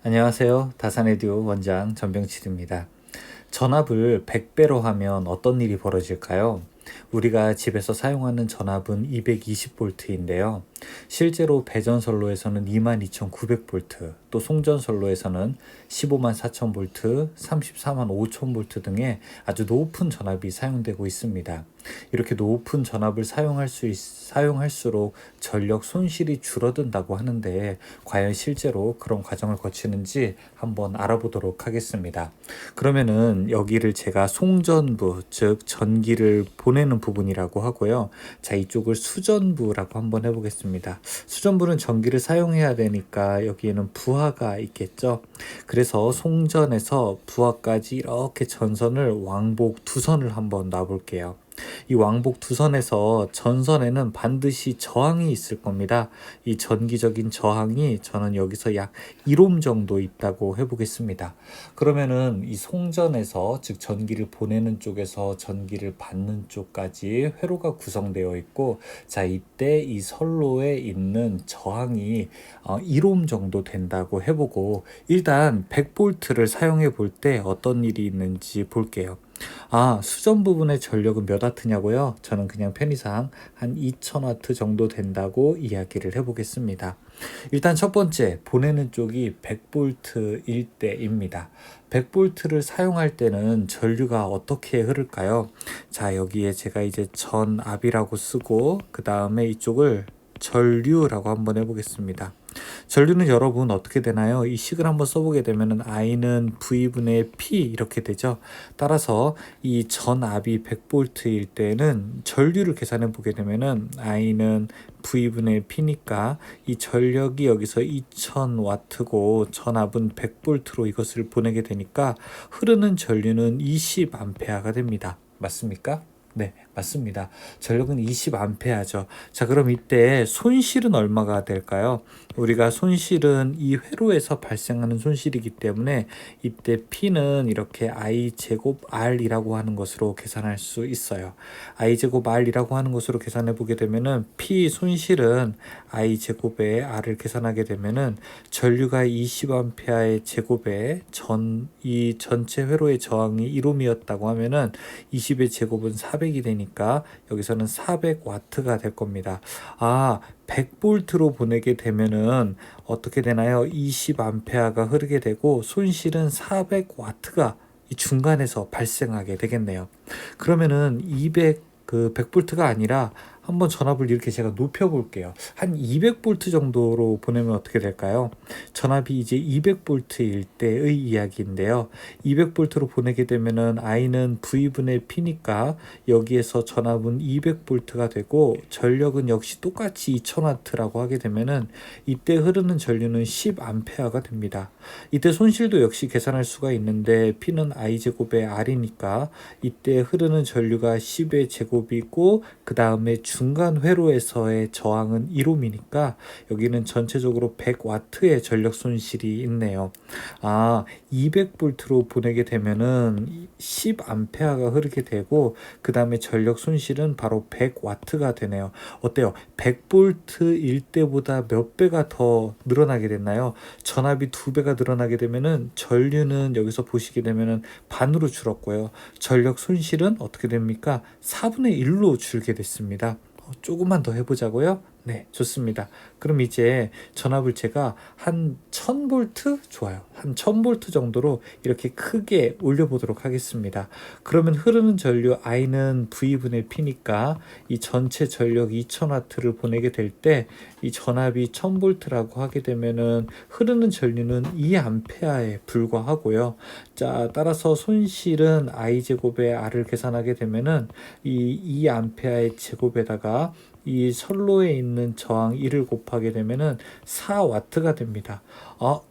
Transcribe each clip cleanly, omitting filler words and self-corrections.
안녕하세요. 다산에듀 원장 전병칠입니다. 전압을 100배로 하면 어떤 일이 벌어질까요? 우리가 집에서 사용하는 전압은 220V인데요. 실제로 배전선로에서는 22,900V, 또 송전선로에서는 154,000V, 345,000V 등의 아주 높은 전압이 사용되고 있습니다. 이렇게 높은 전압을 사용할수록 전력 손실이 줄어든다고 하는데 과연 실제로 그런 과정을 거치는지 한번 알아보도록 하겠습니다. 그러면은 여기를 제가 송전부, 즉 전기를 보내는 부분이라고 하고요. 자, 이쪽을 수전부라고 한번 해보겠습니다. 수전부는 전기를 사용해야 되니까 여기에는 부하가 있겠죠. 그래서 송전에서 부하까지 이렇게 전선을 왕복 두 선을 한번 놔볼게요. 이 왕복 두 선에서 전선에는 반드시 저항이 있을 겁니다. 이 전기적인 저항이 저는 여기서 약 1옴 정도 있다고 해보겠습니다. 그러면은 이 송전에서, 즉 전기를 보내는 쪽에서 전기를 받는 쪽까지 회로가 구성되어 있고, 자, 이때 이 선로에 있는 저항이 1옴 정도 된다고 해보고, 일단 100V를 사용해 볼 때 어떤 일이 있는지 볼게요. 수전 부분의 전력은 몇 와트냐고요? 저는 그냥 편의상 한 2000와트 정도 된다고 이야기를 해보겠습니다. 일단 첫 번째, 보내는 쪽이 100V일 때입니다. 100V를 사용할 때는 전류가 어떻게 흐를까요? 자, 여기에 제가 이제 전압이라고 쓰고, 그 다음에 이쪽을 전류라고 한번 해보겠습니다. 전류는 여러분 어떻게 되나요? 이 식을 한번 써보게 되면은 I는 V분의 P 이렇게 되죠. 따라서 이 전압이 100V일 때는 전류를 계산해 보게 되면은 I는 V분의 P니까 이 전력이 여기서 2000W고 전압은 100V로 이것을 보내게 되니까 흐르는 전류는 20A가 됩니다. 맞습니까? 네, 맞습니다. 전력은 20A죠. 자, 그럼 이때 손실은 얼마가 될까요? 우리가 손실은 이 회로에서 발생하는 손실이기 때문에 이때 P는 이렇게 I 제곱 R이라고 하는 것으로 계산할 수 있어요. I 제곱 R이라고 하는 것으로 계산해 보게 되면은 P 손실은 I 제곱에 R을 계산하게 되면은 전류가 20A의 제곱에 이 전체 회로의 저항이 1옴이었다고 하면은 20의 제곱은 400이 되니까 여기서는 400W가 될 겁니다. 100V로 보내게 되면은 어떻게 되나요? 20A가 흐르게 되고 손실은 400W가 이 중간에서 발생하게 되겠네요. 그러면은 100V가 아니라 한번 전압을 이렇게 제가 높여 볼게요. 한 200V 정도로 보내면 어떻게 될까요? 전압이 이제 200V일 때의 이야기인데요. 200V로 보내게 되면은 I는 V분의 P니까 여기에서 전압은 200V가 되고 전력은 역시 똑같이 2000W라고 하게 되면은 이때 흐르는 전류는 10A가 됩니다. 이때 손실도 역시 계산할 수가 있는데 P는 I 제곱의 R이니까 이때 흐르는 전류가 10의 제곱이고 그 다음에 중간 회로에서의 저항은 1옴이니까 여기는 전체적으로 100W의 전력 손실이 있네요. 200V로 보내게 되면은 10A가 흐르게 되고 그 다음에 전력 손실은 바로 100W가 되네요. 어때요? 100V일 때보다 몇 배가 더 늘어나게 됐나요? 전압이 2배가 늘어나게 되면은 전류는 여기서 보시게 되면은 반으로 줄었고요. 전력 손실은 어떻게 됩니까? 4분의 1로 줄게 됐습니다. 조금만 더 해보자고요? 네, 좋습니다. 그럼 이제 전압을 제가 한 1000V? 좋아요. 한 1000V 정도로 이렇게 크게 올려보도록 하겠습니다. 그러면 흐르는 전류 I는 V분의 P니까 이 전체 전력 2000W를 보내게 될 때 이 전압이 1000V라고 하게 되면은 흐르는 전류는 2A에 불과하고요. 자, 따라서 손실은 I제곱의 R을 계산하게 되면은 이 2A의 제곱에다가 이 선로에 있는 저항 1을 곱하게 되면은 4W가 됩니다.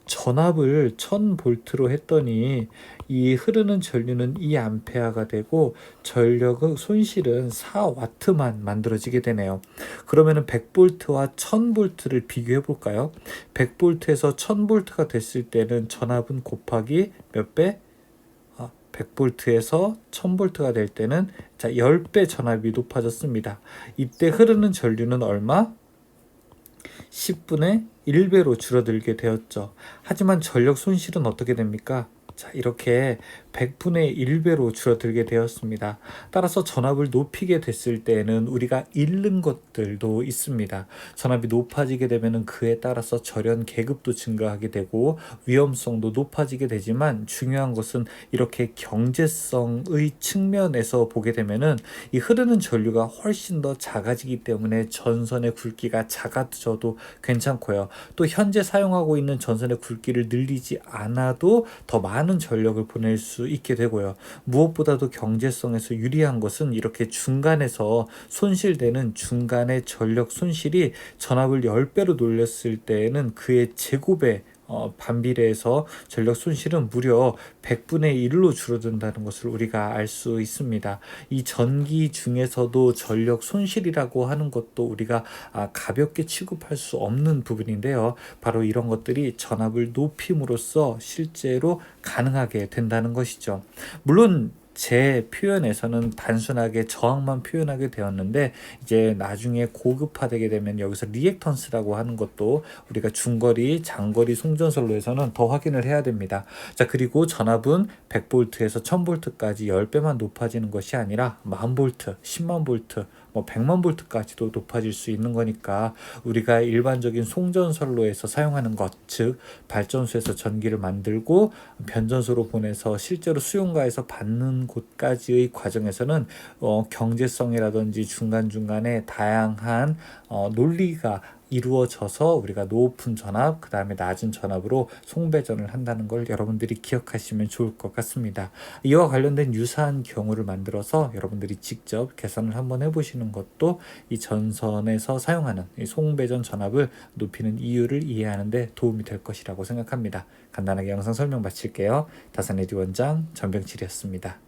전압을 1000V로 했더니 이 흐르는 전류는 2A가 되고 전력의 손실은 4W만 만들어지게 되네요. 그러면은 100V와 1000V를 비교해 볼까요? 100V에서 1000V가 됐을 때는 전압은 곱하기 몇 배? 100V에서 1000V가 될 때는 10배 전압이 높아졌습니다. 이때 흐르는 전류는 얼마? 10분의 1배로 줄어들게 되었죠. 하지만 전력 손실은 어떻게 됩니까? 자, 이렇게 100분의 1배로 줄어들게 되었습니다. 따라서 전압을 높이게 됐을 때에는 우리가 잃는 것들도 있습니다. 전압이 높아지게 되면 그에 따라서 절연 계급도 증가하게 되고 위험성도 높아지게 되지만 중요한 것은 이렇게 경제성의 측면에서 보게 되면은 이 흐르는 전류가 훨씬 더 작아지기 때문에 전선의 굵기가 작아져도 괜찮고요. 또 현재 사용하고 있는 전선의 굵기를 늘리지 않아도 더 많은 전력을 보낼 수 있게 되고요. 무엇보다도 경제성에서 유리한 것은 이렇게 중간에서 손실되는 중간의 전력 손실이 전압을 10배로 돌렸을 때에는 그의 제곱에 반비례해서 전력 손실은 무려 100분의 1로 줄어든다는 것을 우리가 알 수 있습니다. 이 전기 중에서도 전력 손실이라고 하는 것도 우리가 가볍게 취급할 수 없는 부분인데요. 바로 이런 것들이 전압을 높임으로써 실제로 가능하게 된다는 것이죠. 물론 제 표현에서는 단순하게 저항만 표현하게 되었는데 이제 나중에 고급화되게 되면 여기서 리액턴스라고 하는 것도 우리가 중거리, 장거리 송전선로에서는 더 확인을 해야 됩니다. 자, 그리고 전압은 100V에서 1000V까지 10배만 높아지는 것이 아니라 10,000V, 100,000V, 100만 볼트까지도 높아질 수 있는 거니까 우리가 일반적인 송전선로에서 사용하는 것, 즉 발전소에서 전기를 만들고 변전소로 보내서 실제로 수용가에서 받는 곳까지의 과정에서는 경제성이라든지 중간중간에 다양한 논리가 이루어져서 우리가 높은 전압, 그 다음에 낮은 전압으로 송배전을 한다는 걸 여러분들이 기억하시면 좋을 것 같습니다. 이와 관련된 유사한 경우를 만들어서 여러분들이 직접 계산을 한번 해보시는 것도 이 전선에서 사용하는 이 송배전 전압을 높이는 이유를 이해하는 데 도움이 될 것이라고 생각합니다. 간단하게 영상 설명 마칠게요. 다산에디 원장 전병칠이었습니다.